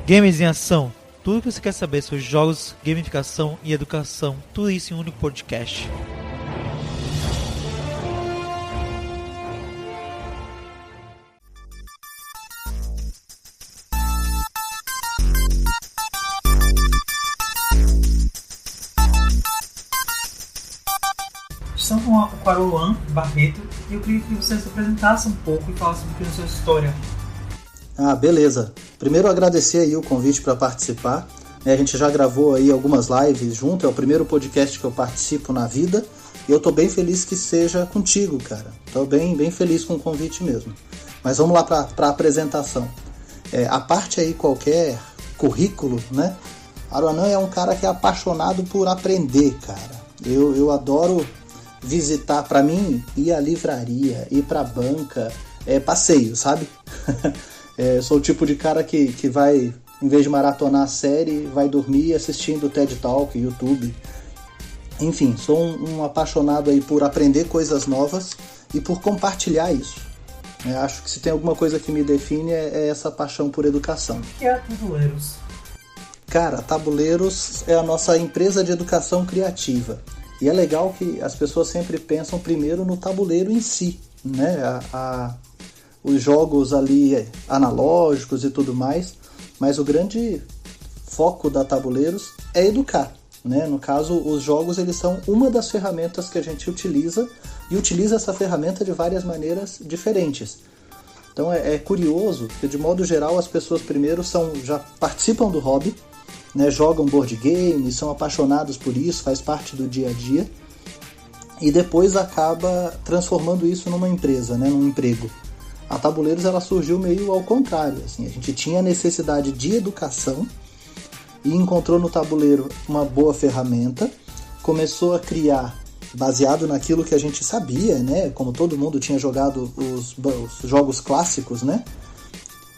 Games em Ação. Tudo que você quer saber sobre jogos, gamificação e educação. Tudo isso em um único podcast. Estamos com o Aruan Barreto e eu queria que você se apresentasse um pouco e falasse um pouquinho da sua história. Beleza. Primeiro agradecer aí o convite para participar. A gente já gravou aí algumas lives junto, é o primeiro podcast que eu participo na vida e eu tô bem feliz que seja contigo, cara. Tô bem feliz com o convite mesmo. Mas vamos lá para a apresentação. A parte aí qualquer currículo, né? Aruanã é um cara que é apaixonado por aprender, cara. Eu adoro visitar, para mim, ir à livraria, ir pra banca, passeio, sabe? Sou o tipo de cara que vai, em vez de maratonar a série, vai dormir assistindo TED Talk, YouTube. Enfim, sou um apaixonado aí por aprender coisas novas e por compartilhar isso. Acho que se tem alguma coisa que me define é essa paixão por educação. O que é a Tabuleiros? Cara, a Tabuleiros é a nossa empresa de educação criativa. E é legal que as pessoas sempre pensam primeiro no tabuleiro em si, né? Os jogos ali analógicos e tudo mais, mas o grande foco da Tabuleiros é educar, né? No caso, os jogos eles são uma das ferramentas que a gente utiliza e utiliza essa ferramenta de várias maneiras diferentes. Então é curioso que, de modo geral, as pessoas primeiro já participam do hobby, né, jogam board game, são apaixonados por isso, faz parte do dia a dia, e depois acaba transformando isso numa empresa, né, num emprego. A Tabuleiros ela surgiu meio ao contrário, assim, a gente tinha necessidade de educação e encontrou no tabuleiro uma boa ferramenta, começou a criar baseado naquilo que a gente sabia, né, como todo mundo tinha jogado os jogos clássicos, né.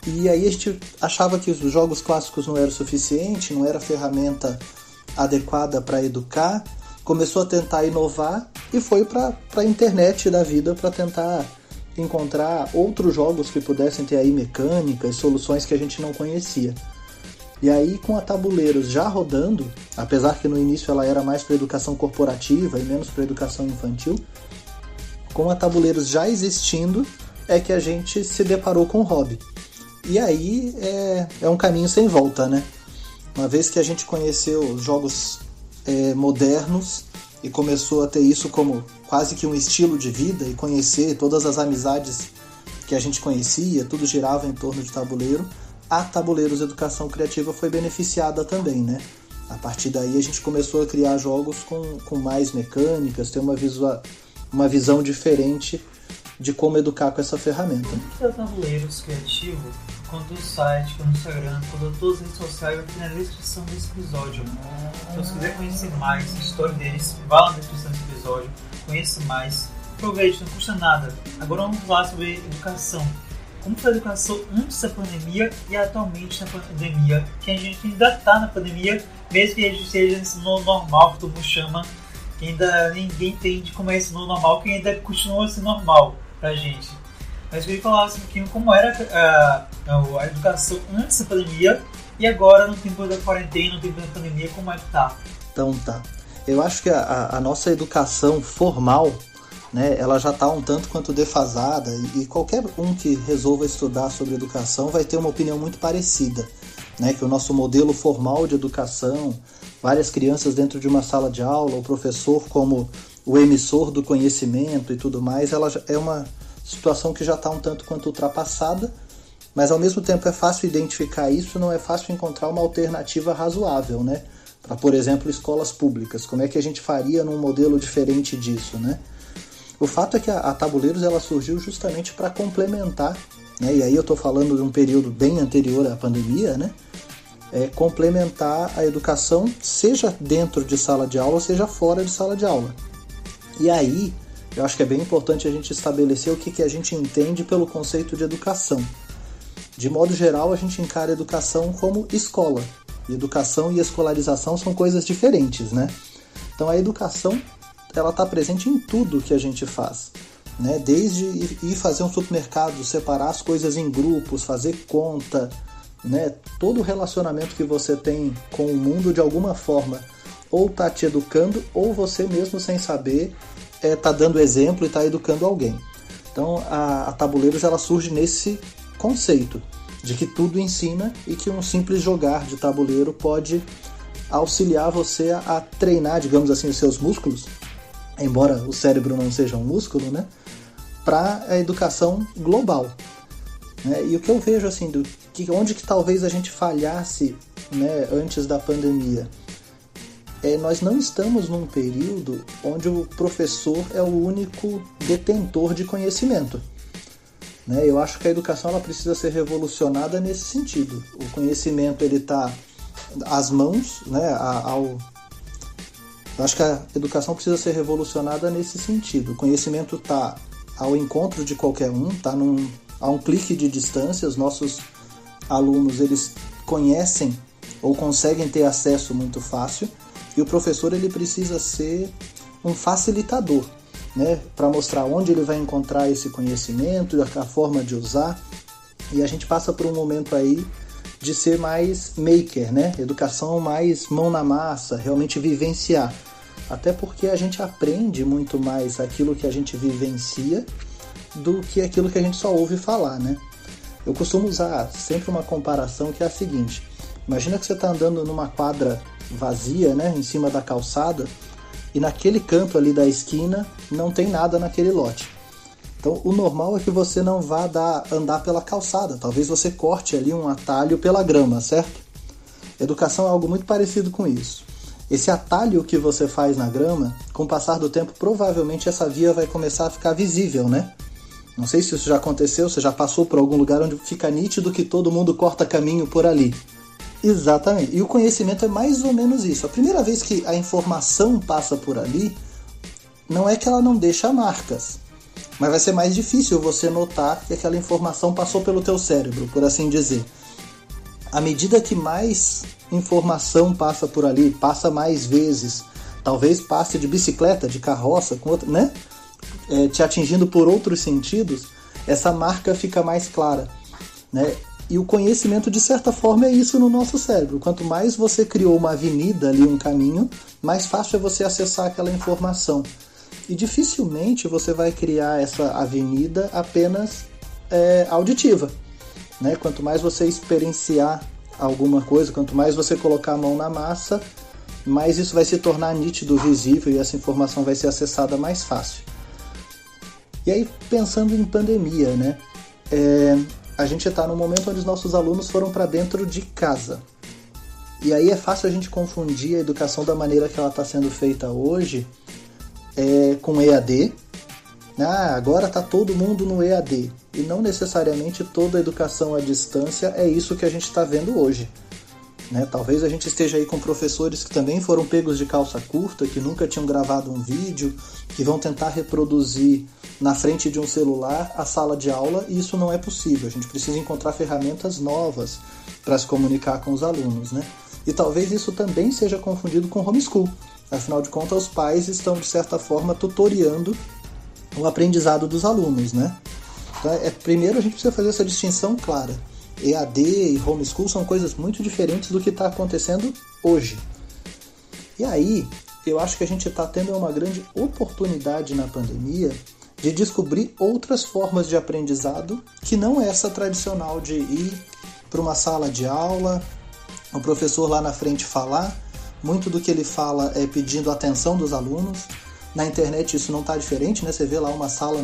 E aí a gente achava que os jogos clássicos não eram suficiente, não era ferramenta adequada para educar, começou a tentar inovar e foi para a internet da vida para tentar encontrar outros jogos que pudessem ter aí mecânicas, soluções que a gente não conhecia. E aí com a Tabuleiros já rodando, apesar que no início ela era mais para educação corporativa e menos para educação infantil, com a Tabuleiros já existindo é que a gente se deparou com o hobby. E aí é um caminho sem volta, né? Uma vez que a gente conheceu os jogos modernos e começou a ter isso como quase que um estilo de vida e conhecer todas as amizades que a gente conhecia, tudo girava em torno de tabuleiro, a Tabuleiros Educação Criativa foi beneficiada também, né? A partir daí a gente começou a criar jogos com mais mecânicas, ter uma visão diferente de como educar com essa ferramenta. Tanto o Tabuleiros Criativo, quanto o site, quanto o Instagram, quanto todas as redes sociais, aqui na descrição desse episódio. Então, se quiser conhecer mais a história deles, vá na descrição desse episódio, conheça mais, aproveite, não custa nada. Agora vamos falar sobre educação. Como foi a educação antes da pandemia e atualmente na pandemia, que a gente ainda está na pandemia, mesmo que a gente esteja nesse novo normal, que todo mundo chama, que ainda ninguém entende como é esse novo normal, que ainda continua sendo normal pra gente. Mas eu queria falar um pouquinho como era a educação antes da pandemia e agora no tempo da quarentena, no tempo da pandemia, como é que tá? Então tá. Eu acho que a nossa educação formal, né, ela já está um tanto quanto defasada e qualquer um que resolva estudar sobre educação vai ter uma opinião muito parecida, né, que o nosso modelo formal de educação, várias crianças dentro de uma sala de aula, o professor como o emissor do conhecimento e tudo mais, ela é uma situação que já está um tanto quanto ultrapassada, mas ao mesmo tempo é fácil identificar isso, não é fácil encontrar uma alternativa razoável, né, para, por exemplo, escolas públicas. Como é que a gente faria num modelo diferente disso, né? O fato é que a Tabuleiros ela surgiu justamente para complementar, né, e aí eu estou falando de um período bem anterior à pandemia, né, complementar a educação, seja dentro de sala de aula, seja fora de sala de aula. E aí, eu acho que é bem importante a gente estabelecer o que a gente entende pelo conceito de educação. De modo geral, a gente encara a educação como escola. E educação e escolarização são coisas diferentes, né? Então a educação ela está presente em tudo que a gente faz, né? Desde ir fazer um supermercado, separar as coisas em grupos, fazer conta, né? Todo relacionamento que você tem com o mundo, de alguma forma, ou está te educando, ou você mesmo, sem saber, está dando exemplo e está educando alguém. Então, a Tabuleiros ela surge nesse conceito de que tudo ensina e que um simples jogar de tabuleiro pode auxiliar você a treinar, digamos assim, os seus músculos, embora o cérebro não seja um músculo, né? Para a educação global. Né? E o que eu vejo, assim, onde que talvez a gente falhasse, né, antes da pandemia, nós não estamos num período onde o professor é o único detentor de conhecimento. Né? Eu acho que a educação ela precisa ser revolucionada nesse sentido. O conhecimento está às mãos, né, eu acho que a educação precisa ser revolucionada nesse sentido. O conhecimento está ao encontro de qualquer um, está a um clique de distância. Os nossos alunos eles conhecem ou conseguem ter acesso muito fácil. E o professor ele precisa ser um facilitador, né, para mostrar onde ele vai encontrar esse conhecimento, a forma de usar. E a gente passa por um momento aí de ser mais maker, né? Educação mais mão na massa, realmente vivenciar. Até porque a gente aprende muito mais aquilo que a gente vivencia do que aquilo que a gente só ouve falar, né? Eu costumo usar sempre uma comparação que é a seguinte: imagina que você está andando numa quadra vazia, né, em cima da calçada, e naquele canto ali da esquina não tem nada naquele lote. Então o normal é que você não vá andar pela calçada, talvez você corte ali um atalho pela grama, certo? Educação é algo muito parecido com isso. Esse atalho que você faz na grama, com o passar do tempo, provavelmente essa via vai começar a ficar visível, né? Não sei se isso já aconteceu, você já passou por algum lugar onde fica nítido que todo mundo corta caminho por ali. Exatamente. E o conhecimento é mais ou menos isso. A primeira vez que a informação passa por ali, não é que ela não deixa marcas, mas vai ser mais difícil você notar que aquela informação passou pelo teu cérebro, por assim dizer. À medida que mais informação passa por ali, passa mais vezes, talvez passe de bicicleta, de carroça, com outra, né? Te atingindo por outros sentidos, essa marca fica mais clara, né? E o conhecimento, de certa forma, é isso no nosso cérebro. Quanto mais você criou uma avenida ali, um caminho, mais fácil é você acessar aquela informação. E dificilmente você vai criar essa avenida apenas auditiva. Né? Quanto mais você experienciar alguma coisa, quanto mais você colocar a mão na massa, mais isso vai se tornar nítido, visível, e essa informação vai ser acessada mais fácil. E aí, pensando em pandemia, né? A gente está num momento onde os nossos alunos foram para dentro de casa. E aí é fácil a gente confundir a educação da maneira que ela está sendo feita hoje com EAD. Agora está todo mundo no EAD. E não necessariamente toda a educação à distância é isso que a gente está vendo hoje. Né? Talvez a gente esteja aí com professores que também foram pegos de calça curta, que nunca tinham gravado um vídeo, que vão tentar reproduzir na frente de um celular a sala de aula, e isso não é possível. A gente precisa encontrar ferramentas novas para se comunicar com os alunos, né? E talvez isso também seja confundido com homeschool. Afinal de contas, os pais estão, de certa forma, tutoriando o aprendizado dos alunos, né? Então, primeiro a gente precisa fazer essa distinção clara. EAD e homeschool são coisas muito diferentes do que está acontecendo hoje. E aí, eu acho que a gente está tendo uma grande oportunidade na pandemia de descobrir outras formas de aprendizado que não é essa tradicional de ir para uma sala de aula, o professor lá na frente falar. Muito do que ele fala é pedindo atenção dos alunos. Na internet isso não está diferente, né? Você vê lá uma sala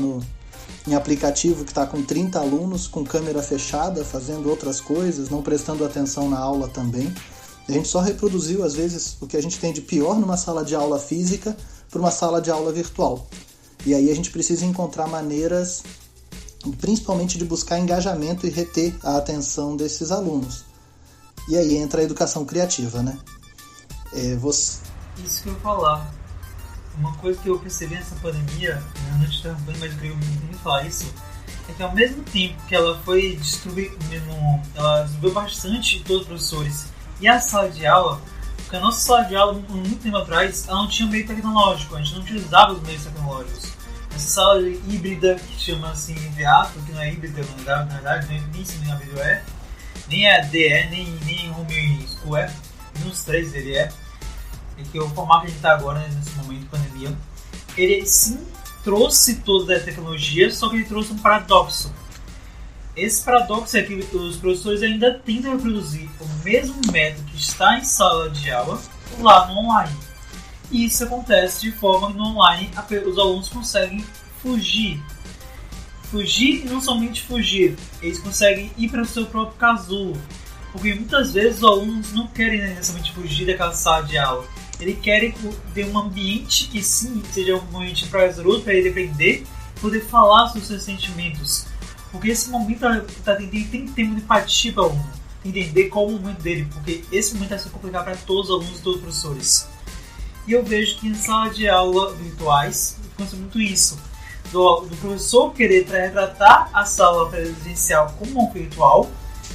em aplicativo que está com 30 alunos, com câmera fechada, fazendo outras coisas, não prestando atenção na aula também. A gente só reproduziu, às vezes, o que a gente tem de pior numa sala de aula física para uma sala de aula virtual. E aí a gente precisa encontrar maneiras, principalmente de buscar engajamento e reter a atenção desses alunos. E aí entra a educação criativa, né? Isso que eu ia falar. Uma coisa que eu percebi nessa pandemia, não te interrompendo, mas eu queria muito falar isso, é que ao mesmo tempo que ela foi ela desenvolveu bastante todos os professores e a sala de aula, porque a nossa sala de aula, muito tempo atrás, ela não tinha meio tecnológico, a gente não utilizava os meios tecnológicos. Essa sala híbrida, que chama assim de ato, que não é híbrida, na verdade, nem ensino a vídeo nem AD nem Homeschool nos 3 ele e que o formato que a gente está agora, né, nesse momento de pandemia, ele sim trouxe toda a tecnologia, só que ele trouxe um paradoxo. Esse paradoxo é que os professores ainda tentam reproduzir o mesmo método que está em sala de aula lá no online. E isso acontece de forma que no online os alunos conseguem fugir. Fugir e não somente fugir, eles conseguem ir para o seu próprio casulo. Porque muitas vezes os alunos não querem necessariamente fugir daquela sala de aula. Eles querem ter um ambiente que sim, seja um ambiente prazeroso para ele aprender e poder falar sobre os seus sentimentos. Porque esse momento tem que ter uma empatia para o aluno, entender qual é o momento dele, porque esse momento vai ser complicado para todos os alunos e todos os professores. E eu vejo que em sala de aula virtuais acontece muito isso, do professor querer retratar a sala presencial como um virtual,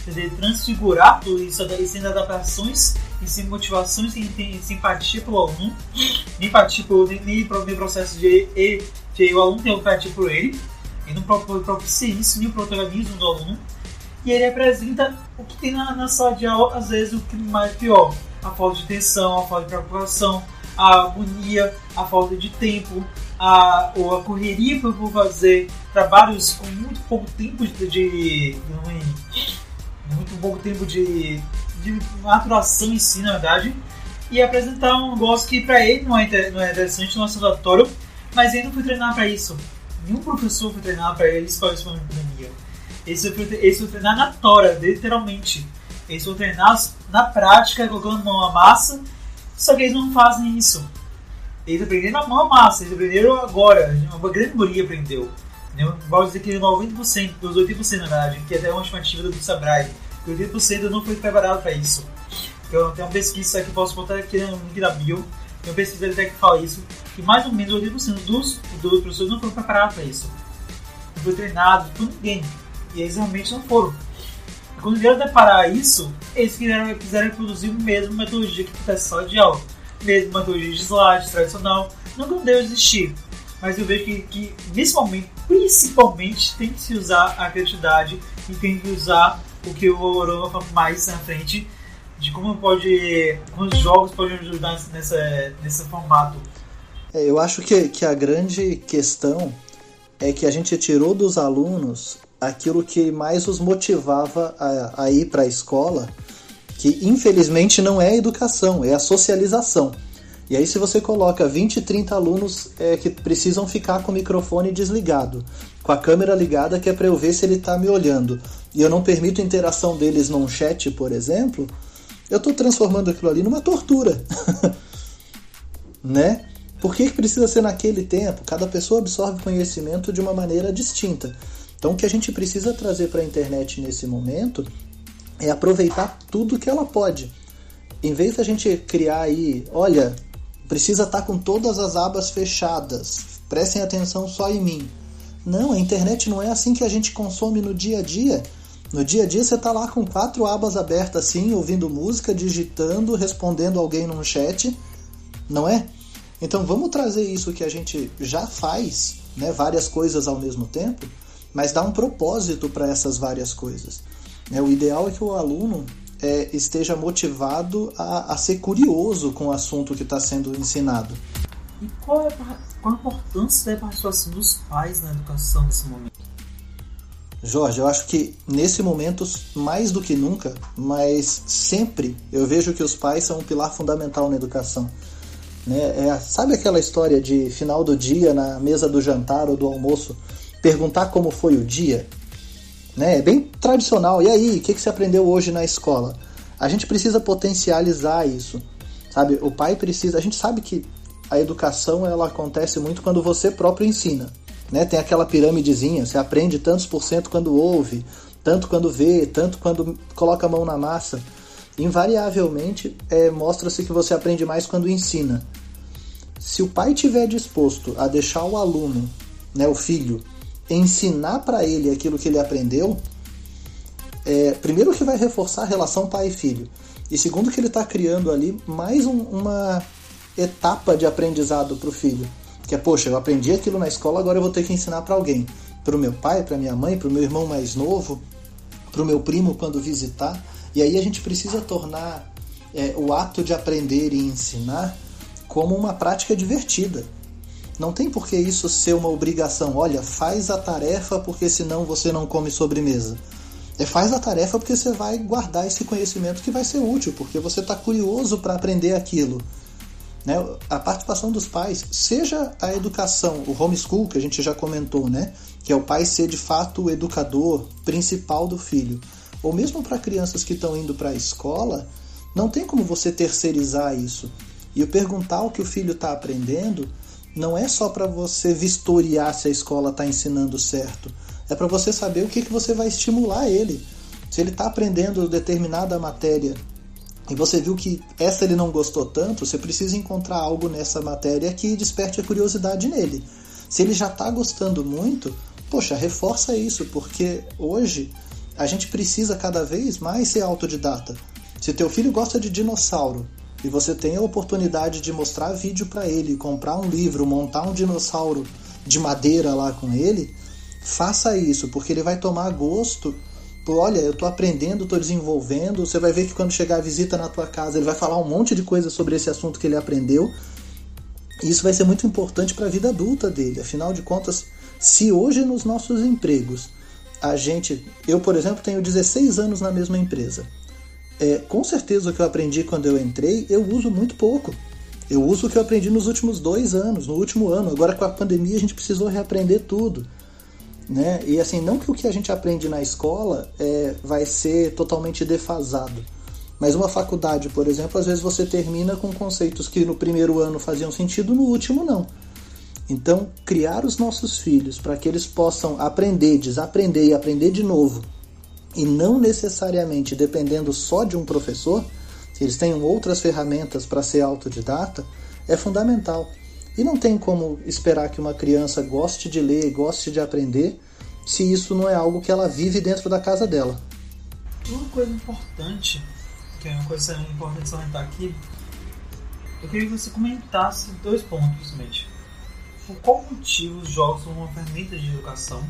querer transfigurar tudo isso, sem adaptações, e sem motivações, sem simpatia pelo aluno, nem empatia nem pelo processo de o aluno ter empatia por ele, e não propicia isso, nem o protagonismo do aluno, e ele apresenta o que tem na sala de aula, às vezes o que mais pior, a falta de atenção, a falta de preocupação, a agonia, a falta de tempo, a correria por fazer trabalhos com muito pouco tempo de maturação em si, na verdade, e apresentar um negócio que para ele não é interessante no nosso laboratório, mas ele não foi treinar para isso. Nenhum professor foi treinar para eles para isso na pandemia. Eles foram treinar na tora, literalmente. Eles foram treinar na prática, colocando mão à massa, só que eles não fazem isso. Eles aprenderam na mão à massa, eles aprenderam agora, uma grande maioria aprendeu. Vou dizer que 90%, dos 80% na verdade, que é até uma estimativa do Sebrae, que 80% não foi preparado para isso. Eu tenho uma pesquisa que eu posso botar aqui no link da bio, tem uma pesquisa até que fala isso, que mais ou menos 80% dos professores não foram preparados para isso. Não foi treinado por ninguém, e eles realmente não foram. E quando vieram deparar isso, eles quiseram reproduzir a mesma metodologia que acontece na sala de aula, mesma metodologia de slide tradicional, nunca deu existir. Mas eu vejo que nesse momento, principalmente, tem que se usar a criatividade e tem que usar o que o Orama fala mais na frente, de como os jogos podem ajudar nesse formato. Eu acho que a grande questão é que a gente tirou dos alunos aquilo que mais os motivava a ir para a escola, que infelizmente não é a educação, é a socialização. E aí se você coloca 20, 30 alunos que precisam ficar com o microfone desligado, com a câmera ligada, que é para eu ver se ele está me olhando, e eu não permito a interação deles num chat, por exemplo, eu estou transformando aquilo ali numa tortura. Né? Por que precisa ser naquele tempo? Cada pessoa absorve conhecimento de uma maneira distinta. Então o que a gente precisa trazer para a internet nesse momento é aproveitar tudo que ela pode. Em vez da gente criar aí, olha, precisa estar com todas as abas fechadas, prestem atenção só em mim. Não, a internet não é assim que a gente consome no dia a dia. No dia a dia você está lá com 4 abas abertas assim, ouvindo música, digitando, respondendo alguém num chat, não é? Então vamos trazer isso que a gente já faz, né, várias coisas ao mesmo tempo, mas dar um propósito para essas várias coisas. O ideal é que o aluno esteja motivado a ser curioso com o assunto que está sendo ensinado. E qual a importância da participação dos pais na educação nesse momento? Jorge, eu acho que nesse momento, mais do que nunca, mas sempre, eu vejo que os pais são um pilar fundamental na educação. Sabe aquela história de final do dia, na mesa do jantar ou do almoço, perguntar como foi o dia? É bem tradicional. E aí, o que você aprendeu hoje na escola? A gente precisa potencializar isso. Sabe? O pai precisa... A gente sabe que a educação ela acontece muito quando você próprio ensina. Tem aquela piramidezinha, você aprende tantos % quando ouve, tanto quando vê, tanto quando coloca a mão na massa. Invariavelmente, mostra-se que você aprende mais quando ensina. Se o pai estiver disposto a deixar o aluno, o filho, ensinar para ele aquilo que ele aprendeu, primeiro que vai reforçar a relação pai e filho, e segundo que ele está criando ali mais uma etapa de aprendizado para o filho. Que poxa, eu aprendi aquilo na escola, agora eu vou ter que ensinar para alguém. Para o meu pai, para minha mãe, para o meu irmão mais novo. para o meu primo quando visitar. E aí a gente precisa tornar o ato de aprender e ensinar como uma prática divertida. Não tem por que isso ser uma obrigação. Olha, faz a tarefa porque senão você não come sobremesa. Faz a tarefa porque você vai guardar esse conhecimento que vai ser útil, porque você está curioso para aprender aquilo. Né? A participação dos pais, seja a educação, o homeschool que a gente já comentou, né? Que é o pai ser de fato o educador principal do filho, ou mesmo para crianças que estão indo para a escola, não tem como você terceirizar isso. E o perguntar o que o filho está aprendendo não é só para você vistoriar se a escola está ensinando certo, é para você saber o que você vai estimular ele. Se ele está aprendendo determinada matéria e você viu que essa ele não gostou tanto, você precisa encontrar algo nessa matéria que desperte a curiosidade nele. Se ele já está gostando muito, poxa, reforça isso, porque hoje a gente precisa cada vez mais ser autodidata. Se teu filho gosta de dinossauro e você tem a oportunidade de mostrar vídeo para ele, comprar um livro, montar um dinossauro de madeira lá com ele, faça isso, porque ele vai tomar gosto. Olha, eu estou aprendendo, estou desenvolvendo. Você vai ver que quando chegar a visita na tua casa, ele vai falar um monte de coisa sobre esse assunto que ele aprendeu. E isso vai ser muito importante para a vida adulta dele. Afinal de contas, se hoje nos nossos empregos, eu, por exemplo, tenho 16 anos na mesma empresa. Com certeza o que eu aprendi quando eu entrei, eu uso muito pouco. Eu uso o que eu aprendi nos últimos 2 anos, no último ano. Agora com a pandemia a gente precisou reaprender tudo. Né? E assim, não que o que a gente aprende na escola vai ser totalmente defasado, mas uma faculdade, por exemplo, às vezes você termina com conceitos que no primeiro ano faziam sentido, no último não. Então, criar os nossos filhos para que eles possam aprender, desaprender e aprender de novo, e não necessariamente dependendo só de um professor, se eles tenham outras ferramentas para ser autodidata, é fundamental. E não tem como esperar que uma criança goste de ler, goste de aprender, se isso não é algo que ela vive dentro da casa dela. Uma coisa importante, que é uma coisa importante salientar aqui, eu queria que você comentasse 2 pontos, principalmente. Por qual motivo os jogos são uma ferramenta de educação?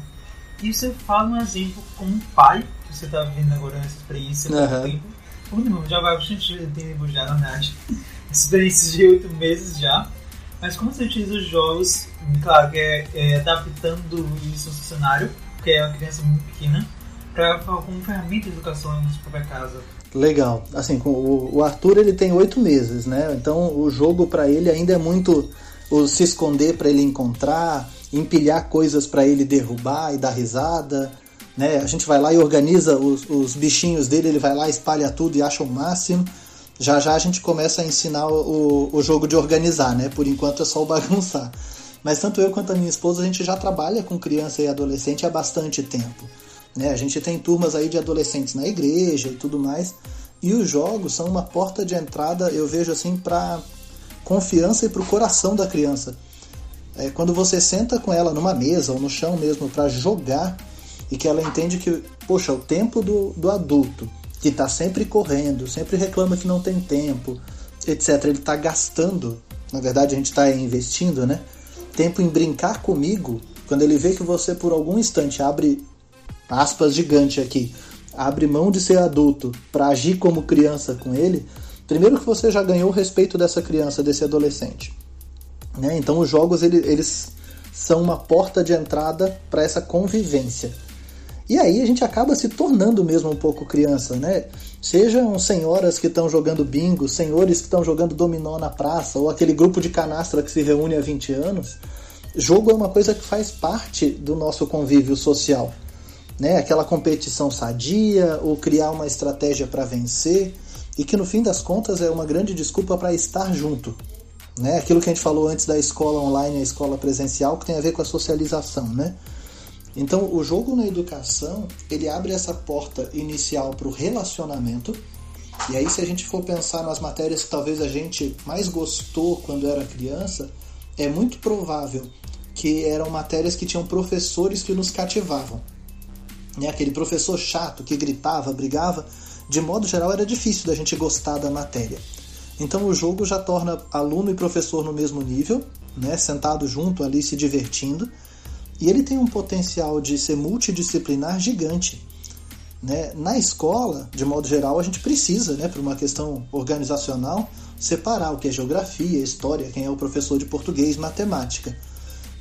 E você fala um exemplo como um pai, que você está vivendo agora nessa experiência há muito tempo. Não, já vai bastante tempo já, na verdade. Experiências de 8 meses já. Mas como você utiliza os jogos, claro que adaptando isso ao seu cenário, que é uma criança muito pequena, como ferramenta de educação na sua própria casa? Legal. Assim, o Arthur ele tem 8 meses, né? Então o jogo para ele ainda é muito se esconder para ele encontrar, empilhar coisas para ele derrubar e dar risada, né? A gente vai lá e organiza os bichinhos dele, ele vai lá, espalha tudo e acha o máximo. Já a gente começa a ensinar o jogo de organizar, né? Por enquanto é só o bagunçar. Mas tanto eu quanto a minha esposa, a gente já trabalha com criança e adolescente há bastante tempo. Né? A gente tem turmas aí de adolescentes na igreja e tudo mais. E os jogos são uma porta de entrada, eu vejo assim, para confiança e para o coração da criança. Quando você senta com ela numa mesa ou no chão mesmo para jogar, e que ela entende que, poxa, o tempo do adulto, que está sempre correndo, sempre reclama que não tem tempo, etc. Ele está gastando, na verdade a gente está investindo, né? Tempo em brincar comigo. Quando ele vê que você por algum instante abre, aspas gigante aqui, abre mão de ser adulto para agir como criança com ele, primeiro que você já ganhou o respeito dessa criança, desse adolescente. Né? Então os jogos eles são uma porta de entrada para essa convivência. E aí a gente acaba se tornando mesmo um pouco criança, né? Sejam senhoras que estão jogando bingo, senhores que estão jogando dominó na praça, ou aquele grupo de canastra que se reúne há 20 anos. Jogo é uma coisa que faz parte do nosso convívio social, né? Aquela competição sadia, ou criar uma estratégia para vencer, e que no fim das contas é uma grande desculpa para estar junto. Né? Aquilo que a gente falou antes da escola online e a escola presencial, que tem a ver com a socialização, né? Então, o jogo na educação, ele abre essa porta inicial para o relacionamento. E aí, se a gente for pensar nas matérias que talvez a gente mais gostou quando era criança, é muito provável que eram matérias que tinham professores que nos cativavam. Né? Aquele professor chato que gritava, brigava, de modo geral era difícil da gente gostar da matéria. Então, o jogo já torna aluno e professor no mesmo nível, né? Sentado junto ali, se divertindo. E ele tem um potencial de ser multidisciplinar gigante. né? Na escola, de modo geral, a gente precisa, né, por uma questão organizacional, separar o que é geografia, história, quem é o professor de português, matemática.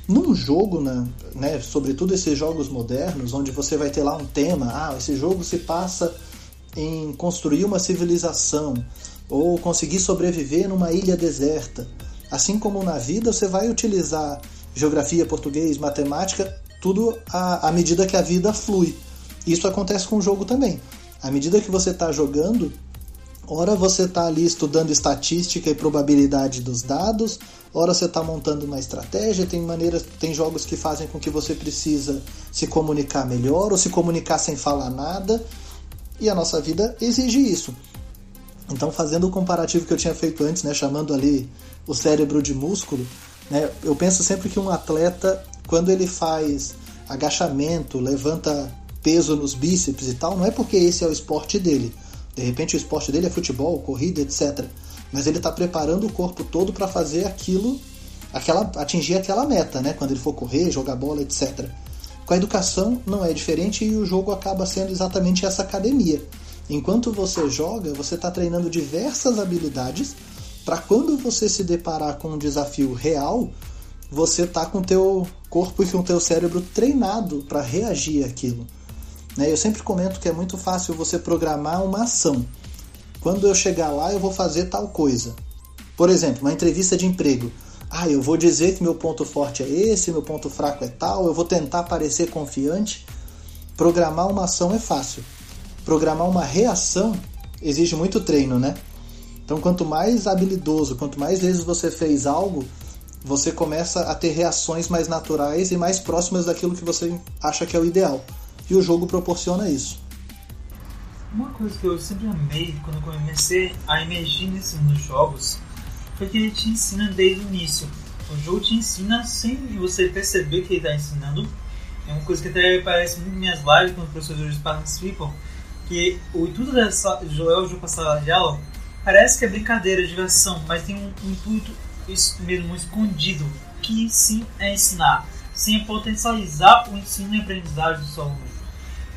Num jogo, né, sobretudo esses jogos modernos, onde você vai ter lá um tema, esse jogo se passa em construir uma civilização, ou conseguir sobreviver numa ilha deserta. Assim como na vida, você vai utilizar geografia, português, matemática, tudo à medida que a vida flui. Isso acontece com o jogo também. À medida que você está jogando, ora você está ali estudando estatística e probabilidade dos dados, ora você está montando uma estratégia, tem jogos que fazem com que você precisa se comunicar melhor ou se comunicar sem falar nada, e a nossa vida exige isso. Então, fazendo o comparativo que eu tinha feito antes, né, chamando ali o cérebro de músculo, né, eu penso sempre que um atleta, quando ele faz agachamento, levanta peso nos bíceps e tal, não é porque esse é o esporte dele. De repente o esporte dele é futebol, corrida, etc. Mas ele está preparando o corpo todo para fazer atingir aquela meta, né? Quando ele for correr, jogar bola, etc. Com a educação não é diferente e o jogo acaba sendo exatamente essa academia. Enquanto você joga, você está treinando diversas habilidades para quando você se deparar com um desafio real, você está com o teu corpo e com o teu cérebro treinado para reagir àquilo. Eu sempre comento que é muito fácil você programar uma ação. Quando eu chegar lá, eu vou fazer tal coisa. Por exemplo, uma entrevista de emprego. Eu vou dizer que meu ponto forte é esse, meu ponto fraco é tal, eu vou tentar parecer confiante. Programar uma ação é fácil. Programar uma reação exige muito treino, né? Então, quanto mais habilidoso, quanto mais vezes você fez algo, você começa a ter reações mais naturais e mais próximas daquilo que você acha que é o ideal. E o jogo proporciona isso. Uma coisa que eu sempre amei quando eu comecei a emergir nos jogos foi que ele te ensina desde o início. O jogo te ensina sem você perceber que ele está ensinando. É uma coisa que até aparece muito nas minhas lives quando os professores participam, que o intuito de jogar o jogo para sala de aula parece que é brincadeira, diversão, mas tem um intuito mesmo escondido, que sim é ensinar, sim é potencializar o ensino e aprendizagem do seu aluno.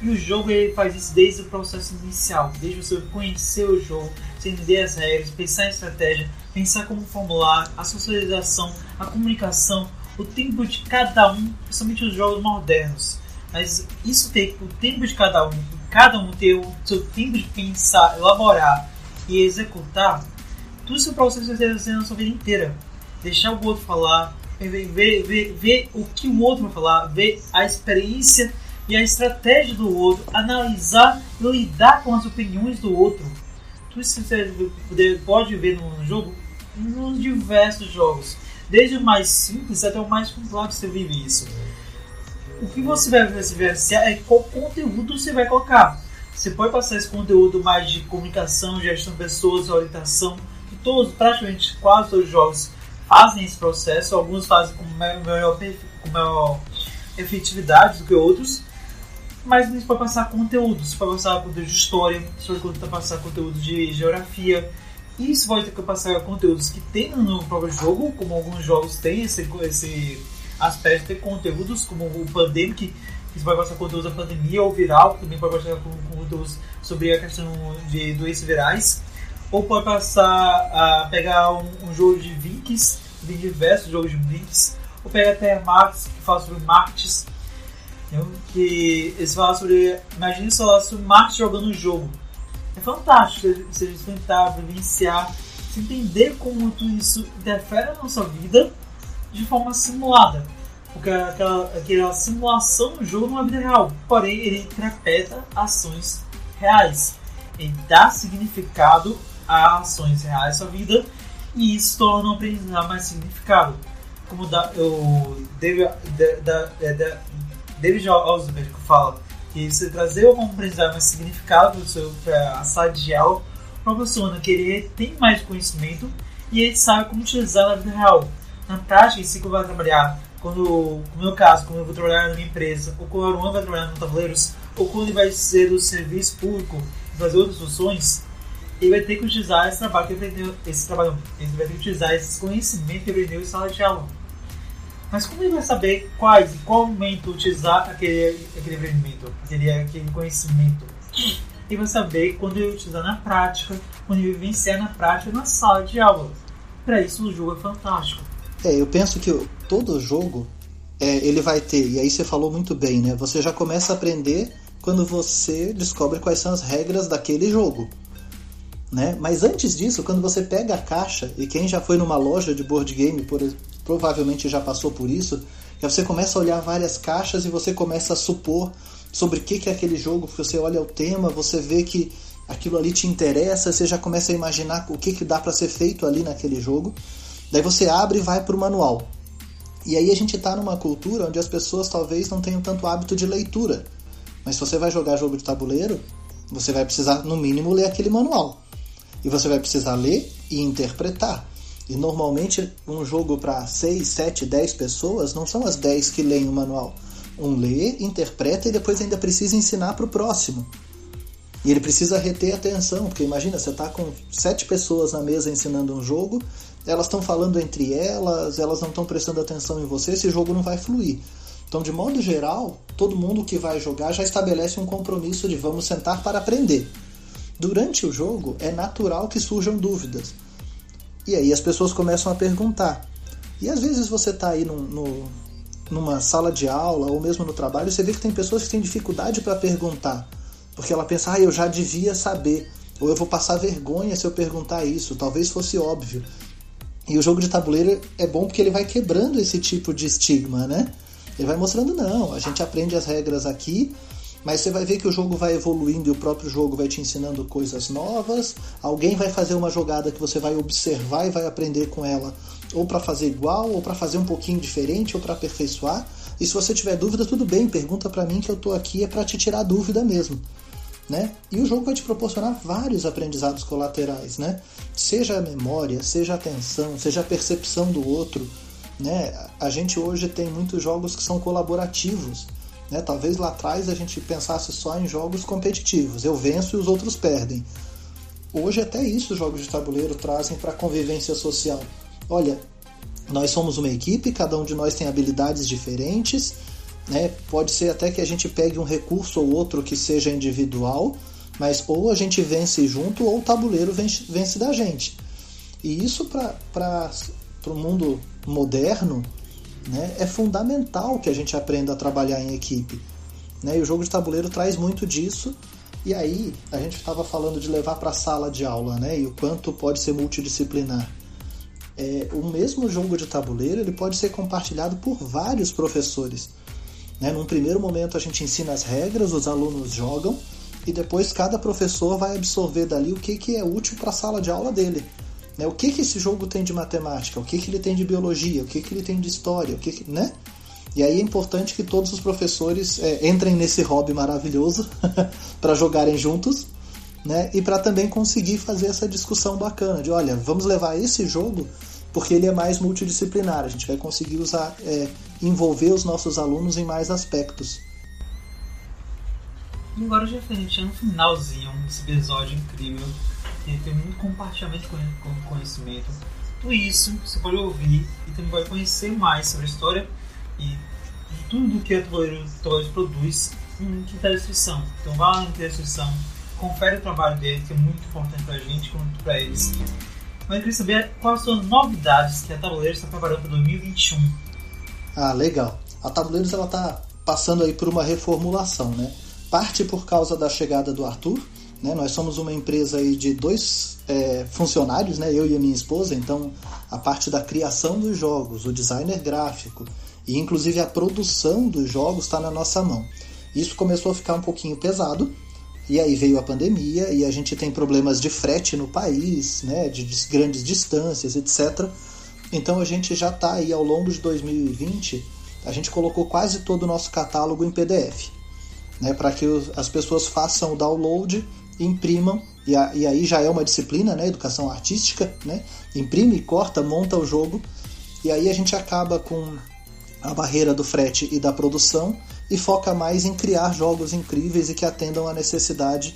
E o jogo ele faz isso desde o processo inicial, desde você conhecer o jogo, você entender as regras, pensar em estratégia, pensar como formular, a socialização, a comunicação, o tempo de cada um, principalmente os jogos modernos. Mas isso tem o tempo de cada um ter o seu tempo de pensar, elaborar e executar, tudo isso é um processo que você vai fazer na sua vida inteira. Deixar o outro falar, ver o que o outro vai falar, ver a experiência e a estratégia do outro, analisar e lidar com as opiniões do outro. Tudo isso você pode ver no jogo, nos diversos jogos. Desde o mais simples até o mais complexo você vive isso. O que você vai diferenciar é qual conteúdo você vai colocar. Você pode passar esse conteúdo mais de comunicação, gestão de pessoas, orientação. Que praticamente quase todos os jogos fazem esse processo. Alguns fazem com maior efetividade do que outros. Mas você pode passar conteúdo. Você pode passar conteúdo de história, você pode passar conteúdo de geografia. E você pode passar conteúdos que tem no próprio jogo, como alguns jogos têm esse aspecto de ter conteúdos, como o Pandemic, que você pode passar conteúdos da pandemia, ou viral, que também pode passar conteúdos sobre a questão de doenças virais. Ou pode passar a pegar um jogo de Vikings, tem diversos jogos de Vikings, ou pegar até Marx, que fala sobre marketing, que eles falam sobre, imagina se falar sobre marketing jogando um jogo. É fantástico você tentar vivenciar, você entender como tudo isso interfere na nossa vida de forma simulada. Porque aquela simulação do jogo não é vida real, porém ele interpreta ações reais. Ele dá significado a ações reais da sua vida e isso torna o aprendizado mais significado. Como o David Alsberg fala, que você trazer um aprendizado mais significado para a sala de aula, o professor que ele tem mais conhecimento e ele sabe como utilizar na vida real. Na prática, esse que vai trabalhar, no meu caso, quando eu vou trabalhar na minha empresa, ou quando o Aruan vai trabalhar no Tabuleiros, ou quando ele vai ser do serviço público e fazer outras funções, ele vai ter que utilizar esse trabalho que ele aprendeu, ele vai ter que utilizar esses conhecimentos que ele aprendeu em sala de aula. Mas como ele vai saber em qual momento utilizar aquele aprendimento, aquele conhecimento? E você saber quando eu utilizar na prática, quando eu vivenciar na prática na sala de aula. Para isso o jogo é fantástico. Eu penso que todo jogo ele vai ter, e aí você falou muito bem, né? Você já começa a aprender quando você descobre quais são as regras daquele jogo, né? Mas antes disso, quando você pega a caixa, e quem já foi numa loja de board game provavelmente já passou por isso, que você começa a olhar várias caixas e você começa a supor sobre o que é aquele jogo, porque você olha o tema, você vê que aquilo ali te interessa, você já começa a imaginar o que dá para ser feito ali naquele jogo. Daí você abre e vai para o manual. E aí a gente está numa cultura onde as pessoas talvez não tenham tanto hábito de leitura. Mas se você vai jogar jogo de tabuleiro, você vai precisar, no mínimo, ler aquele manual. E você vai precisar ler e interpretar. E normalmente um jogo para 6, 7, 10 pessoas não são as 10 que leem o manual. Um lê, interpreta e depois ainda precisa ensinar para o próximo. E ele precisa reter a atenção, porque imagina, você está com 7 pessoas na mesa ensinando um jogo, elas estão falando entre elas não estão prestando atenção em você, esse jogo não vai fluir. Então, de modo geral, todo mundo que vai jogar já estabelece um compromisso de vamos sentar para aprender. Durante o jogo, é natural que surjam dúvidas. E aí as pessoas começam a perguntar. E às vezes você está aí numa sala de aula ou mesmo no trabalho, você vê que tem pessoas que têm dificuldade para perguntar. Porque ela pensa, eu já devia saber. Ou eu vou passar vergonha se eu perguntar isso. Talvez fosse óbvio. E o jogo de tabuleiro é bom porque ele vai quebrando esse tipo de estigma, né? Ele vai mostrando, não, a gente aprende as regras aqui, mas você vai ver que o jogo vai evoluindo e o próprio jogo vai te ensinando coisas novas. Alguém vai fazer uma jogada que você vai observar e vai aprender com ela, ou para fazer igual, ou para fazer um pouquinho diferente, ou para aperfeiçoar. E se você tiver dúvida, tudo bem, pergunta para mim que eu tô aqui, é para te tirar dúvida mesmo. Né? E o jogo vai te proporcionar vários aprendizados colaterais, né? Seja a memória, seja a atenção, seja a percepção do outro, né? A gente hoje tem muitos jogos que são colaborativos, né? Talvez lá atrás a gente pensasse só em jogos competitivos, eu venço e os outros perdem. Hoje até isso os jogos de tabuleiro trazem para a convivência social. Olha, nós somos uma equipe, cada um de nós tem habilidades diferentes, né? Pode ser até que a gente pegue um recurso ou outro que seja individual, mas ou a gente vence junto ou o tabuleiro vence da gente. E isso para o mundo moderno, né, é fundamental que a gente aprenda a trabalhar em equipe, né? E o jogo de tabuleiro traz muito disso. E aí a gente estava falando de levar para a sala de aula, né, e o quanto pode ser multidisciplinar. O mesmo jogo de tabuleiro ele pode ser compartilhado por vários professores. Num primeiro momento a gente ensina as regras, os alunos jogam e depois cada professor vai absorver dali o que é útil para a sala de aula dele. O que esse jogo tem de matemática, o que ele tem de biologia, o que ele tem de história, né? E aí é importante que todos os professores entrem nesse hobby maravilhoso para jogarem juntos, né? E para também conseguir fazer essa discussão bacana de, olha, vamos levar esse jogo porque ele é mais multidisciplinar, a gente vai conseguir envolver os nossos alunos em mais aspectos. E agora já no finalzinho desse episódio incrível, que tem muito compartilhamento de conhecimento. Tudo isso você pode ouvir e também pode conhecer mais sobre a história e de tudo que a Tabuleiro produz no link da descrição. Então vá lá no link da descrição, confere o trabalho dele, que é muito importante pra gente quanto pra eles. Mas eu queria saber quais são as novidades que a Tabuleiros está preparando para 2021. Legal. A Tabuleiros está passando aí por uma reformulação, né? Parte por causa da chegada do Arthur, né? Nós somos uma empresa aí de 2 funcionários, né? Eu e a minha esposa, então a parte da criação dos jogos, o designer gráfico e inclusive a produção dos jogos está na nossa mão. Isso começou a ficar um pouquinho pesado. E aí veio a pandemia e a gente tem problemas de frete no país, né, de grandes distâncias, etc. Então a gente já está aí ao longo de 2020, a gente colocou quase todo o nosso catálogo em PDF, né, para que as pessoas façam o download, imprimam, e aí já é uma disciplina, né, educação artística, né, imprime, corta, monta o jogo, e aí a gente acaba com a barreira do frete e da produção, e foca mais em criar jogos incríveis e que atendam à necessidade,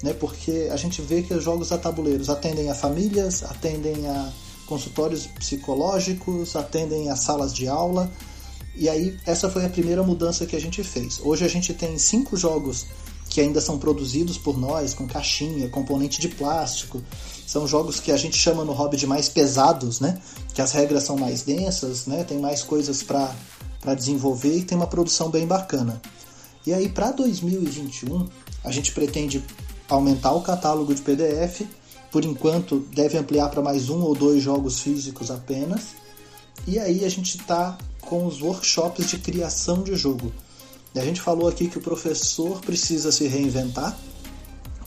né? Porque a gente vê que os jogos a tabuleiros atendem a famílias, atendem a consultórios psicológicos, atendem a salas de aula, e aí essa foi a primeira mudança que a gente fez. Hoje a gente tem 5 jogos que ainda são produzidos por nós, com caixinha, componente de plástico. São jogos que a gente chama no hobby de mais pesados, né? Que as regras são mais densas, né? Tem mais coisas para desenvolver e tem uma produção bem bacana. E aí, para 2021, a gente pretende aumentar o catálogo de PDF. Por enquanto, deve ampliar para mais 1 ou 2 jogos físicos apenas. E aí a gente está com os workshops de criação de jogo. A gente falou aqui que o professor precisa se reinventar,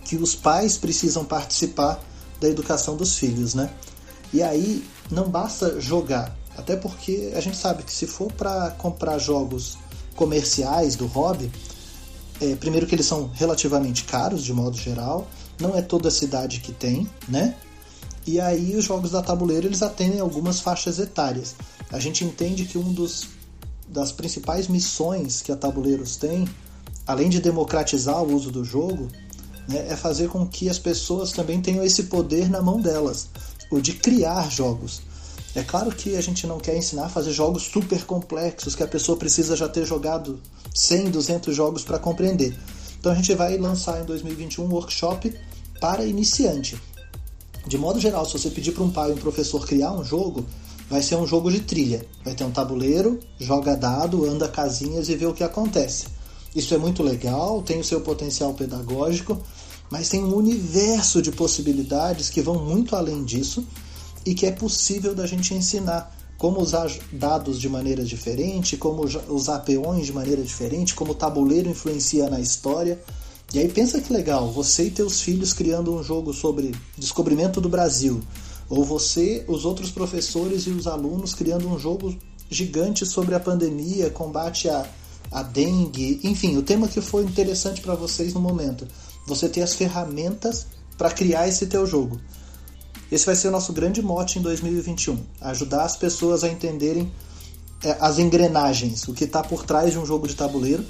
que os pais precisam participar da educação dos filhos, né? E aí não basta jogar, até porque a gente sabe que se for para comprar jogos comerciais do hobby, primeiro que eles são relativamente caros de modo geral, não é toda a cidade que tem, né? E aí os jogos da Tabuleiro eles atendem algumas faixas etárias. A gente entende que das principais missões que a Tabuleiros tem, além de democratizar o uso do jogo, né, é fazer com que as pessoas também tenham esse poder na mão delas, o de criar jogos. É claro que a gente não quer ensinar a fazer jogos super complexos, que a pessoa precisa já ter jogado 100, 200 jogos para compreender. Então a gente vai lançar em 2021 um workshop para iniciante. De modo geral, se você pedir para um pai ou um professor criar um jogo, vai ser um jogo de trilha. Vai ter um tabuleiro, joga dado, anda casinhas e vê o que acontece. Isso é muito legal, tem o seu potencial pedagógico, mas tem um universo de possibilidades que vão muito além disso e que é possível da gente ensinar como usar dados de maneira diferente, como usar peões de maneira diferente, como o tabuleiro influencia na história. E aí pensa que legal, você e teus filhos criando um jogo sobre descobrimento do Brasil, ou você, os outros professores e os alunos criando um jogo gigante sobre a pandemia, combate a dengue, enfim, o tema que for interessante para vocês no momento. Você ter as ferramentas para criar esse teu jogo. Esse vai ser o nosso grande mote em 2021. Ajudar as pessoas a entenderem as engrenagens, o que está por trás de um jogo de tabuleiro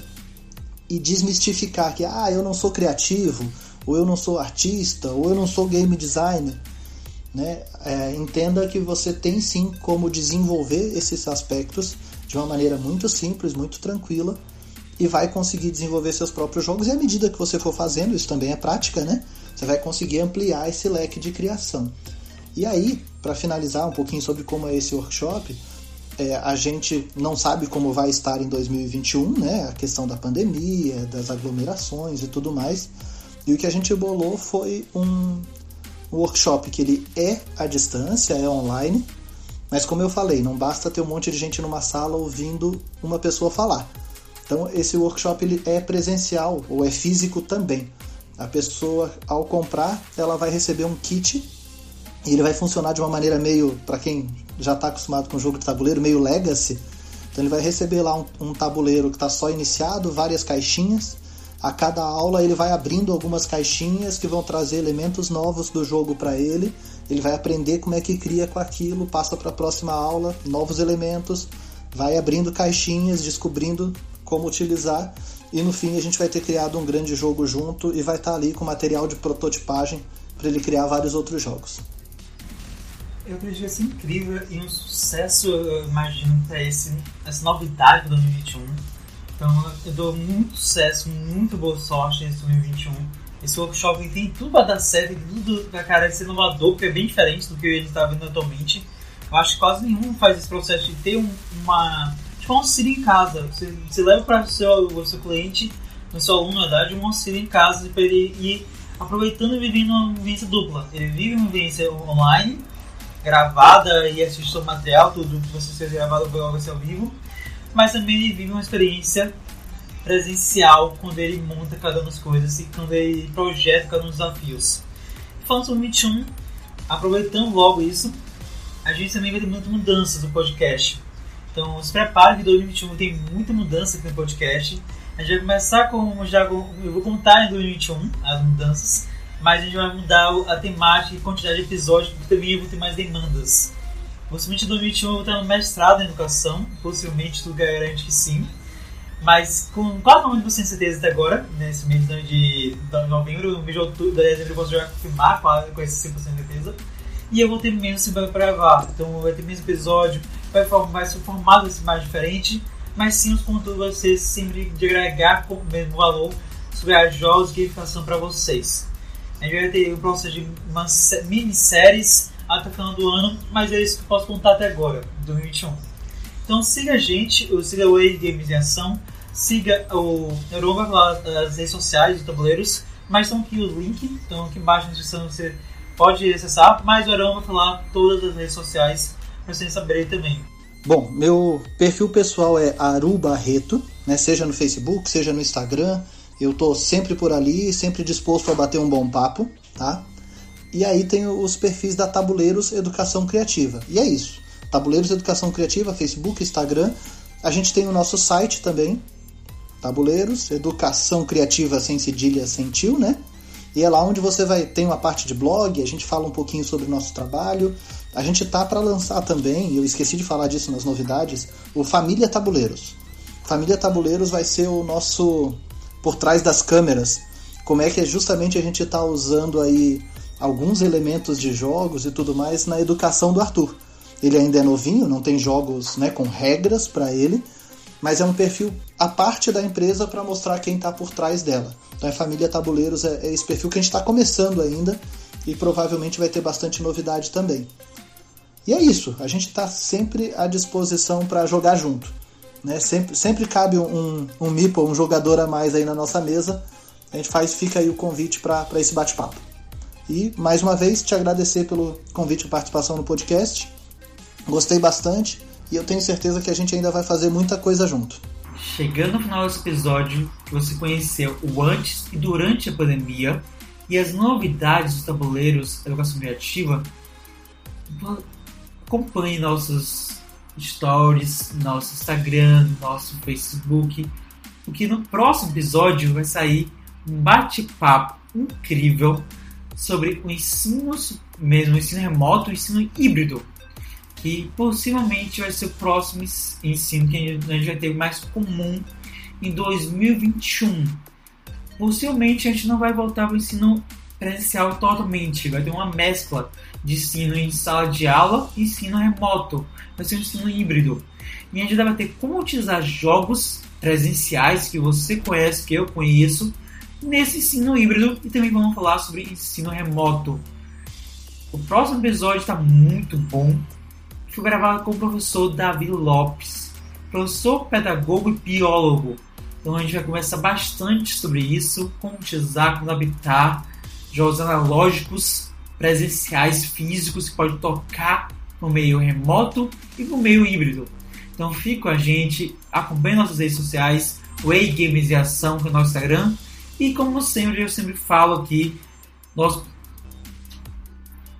e desmistificar que eu não sou criativo, ou eu não sou artista, ou eu não sou game designer. Né? Entenda que você tem sim como desenvolver esses aspectos de uma maneira muito simples, muito tranquila, e vai conseguir desenvolver seus próprios jogos. E à medida que você for fazendo, isso também é prática, né? Você vai conseguir ampliar esse leque de criação. E aí, para finalizar um pouquinho sobre como é esse workshop, a gente não sabe como vai estar em 2021, né? A questão da pandemia, das aglomerações e tudo mais. E o que a gente bolou foi um workshop que ele é à distância, é online, mas como eu falei, não basta ter um monte de gente numa sala ouvindo uma pessoa falar. Então esse workshop ele é presencial ou é físico também. A pessoa, ao comprar, ela vai receber um kit e ele vai funcionar de uma maneira meio, para quem já está acostumado com jogo de tabuleiro, meio legacy. Então ele vai receber lá um tabuleiro que está só iniciado, várias caixinhas. A cada aula ele vai abrindo algumas caixinhas que vão trazer elementos novos do jogo para ele. Ele vai aprender como é que cria com aquilo, passa para a próxima aula, novos elementos, vai abrindo caixinhas, descobrindo como utilizar. E no fim a gente vai ter criado um grande jogo junto e vai estar ali com material de prototipagem para ele criar vários outros jogos. Eu acredito que vai ser incrível e um sucesso, eu imagino, para essa novidade do 2021. Então eu dou muito sucesso, muito boa sorte nesse 2021. Esse workshop tem tudo para dar certo, tem tudo para cara de ser inovador, porque é bem diferente do que a gente está vendo atualmente. Eu acho que quase nenhum faz esse processo de ter uma auxílio em casa. Você leva para o seu cliente, o seu aluno, na verdade, um auxílio em casa para ele ir aproveitando e vivendo uma vivência dupla. Ele vive uma vivência online, gravada e assiste todo o material, tudo que você fez gravado vai ser ao vivo, mas também ele vive uma experiência presencial quando ele monta cada uma das coisas e quando ele projeta cada um dos desafios. Falando sobre o 21, aproveitando logo isso, a gente também vai ter muitas mudanças no podcast. Então se prepare que em 2021 tem muita mudança aqui no podcast. A gente vai começar eu vou contar em 2021 as mudanças, mas a gente vai mudar a temática e quantidade de episódios, porque também eu vou ter mais demandas. Possivelmente em 2021 eu vou estar no mestrado em educação, possivelmente tudo garante que sim. Mas com quase 90% de certeza até agora, nesse mês de novembro, no mês de outubro, de dezembro eu posso já confirmar com esse 100% de certeza. E eu vou ter menos tempo para gravar, então vai ter menos episódio, vai ser um formato mais diferente, mas sim os conteúdos vai ser sempre de agregar com o mesmo valor sobre a jogos e gamificação para vocês. A gente vai ter um processo de umas minisséries até o final do ano, mas é isso que eu posso contar até agora, 2021. Então siga a gente, siga o Way Games em Ação, siga o Neuron, vai falar das redes sociais dos tabuleiros, mas estão aqui os links, então aqui embaixo na descrição você pode acessar, mas o Neuron vai falar todas as redes sociais para vocês saberem também. Bom, meu perfil pessoal é Aru Barreto, né? Seja no Facebook, seja no Instagram, eu tô sempre por ali, sempre disposto a bater um bom papo, tá? E aí tem os perfis da Tabuleiros Educação Criativa, e é isso. Tabuleiros Educação Criativa, Facebook, Instagram. A gente tem o nosso site também, Tabuleiros Educação Criativa sem cedilha, sem tio, né? E é lá onde você tem uma parte de blog, a gente fala um pouquinho sobre o nosso trabalho. A gente tá para lançar também, eu esqueci de falar disso nas novidades, o Família Tabuleiros. Família Tabuleiros vai ser o nosso por trás das câmeras. Como é que justamente a gente tá usando aí alguns elementos de jogos e tudo mais na educação do Arthur. Ele ainda é novinho, não tem jogos, né, com regras para ele, mas é um perfil à parte da empresa para mostrar quem está por trás dela. Então a Família Tabuleiros é esse perfil que a gente está começando ainda e provavelmente vai ter bastante novidade também. E é isso, a gente está sempre à disposição para jogar junto, né? Sempre cabe um meeple, um jogador a mais aí na nossa mesa. A gente fica aí o convite para esse bate-papo. E mais uma vez te agradecer pelo convite e participação no podcast. Gostei bastante e eu tenho certeza que a gente ainda vai fazer muita coisa junto. Chegando no final desse episódio, que você conheceu o antes e durante a pandemia e as novidades dos tabuleiros Educação Criativa, acompanhe nossos stories, nosso Instagram, nosso Facebook, porque no próximo episódio vai sair um bate-papo incrível sobre o ensino mesmo, o ensino remoto, o ensino híbrido, que possivelmente vai ser o próximo ensino que a gente vai ter mais comum em 2021. Possivelmente a gente não vai voltar ao ensino presencial totalmente, vai ter uma mescla de ensino em sala de aula e ensino remoto, vai ser um ensino híbrido. E a gente vai ter como utilizar jogos presenciais que você conhece, que eu conheço, nesse ensino híbrido, e também vamos falar sobre ensino remoto. O próximo episódio está muito bom. Fui gravado com o professor Davi Lopes, professor, pedagogo e biólogo. Então a gente vai conversar bastante sobre isso, como utilizar, como habitar, jogos analógicos, presenciais, físicos, que pode tocar no meio remoto e no meio híbrido. Então fica com a gente, acompanhe nossas redes sociais, Way Games em Ação, que é o nosso Instagram. E como sempre, eu sempre falo aqui,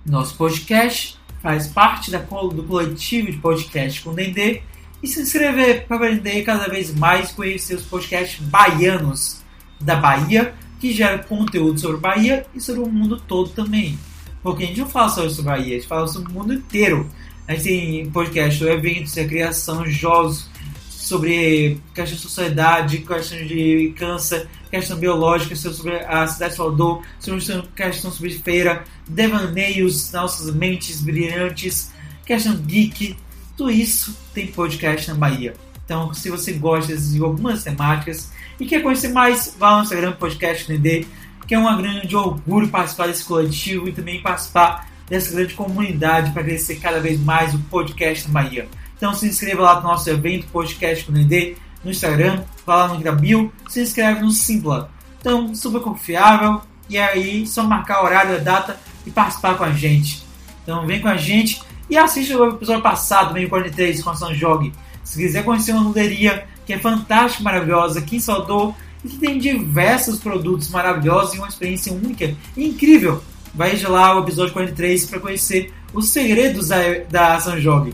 nosso podcast faz parte do coletivo de podcast com D&D, e se inscrever para aprender cada vez mais, conhecer os podcasts baianos da Bahia, que geram conteúdo sobre Bahia e sobre o mundo todo também. Porque a gente não fala só sobre Bahia, a gente fala sobre o mundo inteiro. A gente tem podcast sobre eventos, recreação, jogos, sobre questão de sociedade, questão de câncer, questão biológica, sobre a cidade de Salvador, sobre questão sobre feira, devaneios, nossas mentes brilhantes, questão geek, tudo isso tem podcast na Bahia. Então, se você gosta de algumas temáticas e quer conhecer mais, vá no Instagram Podcast D&D, que é um grande orgulho participar desse coletivo e também participar dessa grande comunidade para crescer cada vez mais o podcast na Bahia. Então se inscreva lá no nosso evento Podcast com D&D no Instagram, vá lá no link da bio, se inscreve no Simpla. Então, super confiável, e aí só marcar o horário, a data e participar com a gente. Então vem com a gente e assista o episódio passado, meio 43, com a São Jogue. Se quiser conhecer uma luderia que é fantástica, maravilhosa, aqui em Salvador, e que tem diversos produtos maravilhosos e uma experiência única e incrível, vai lá o episódio 43 para conhecer os segredos da São Jogue.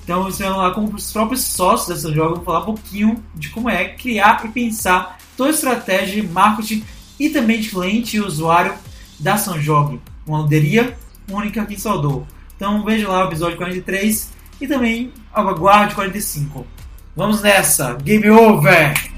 Então você vai lá com os próprios sócios da São Jogue, vou falar um pouquinho de como é criar e pensar toda a estratégia de marketing e também de cliente e usuário da São Jogue, uma luderia única aqui em Salvador. Então veja lá o episódio 43 e também aguarde 45. Vamos nessa! Game over!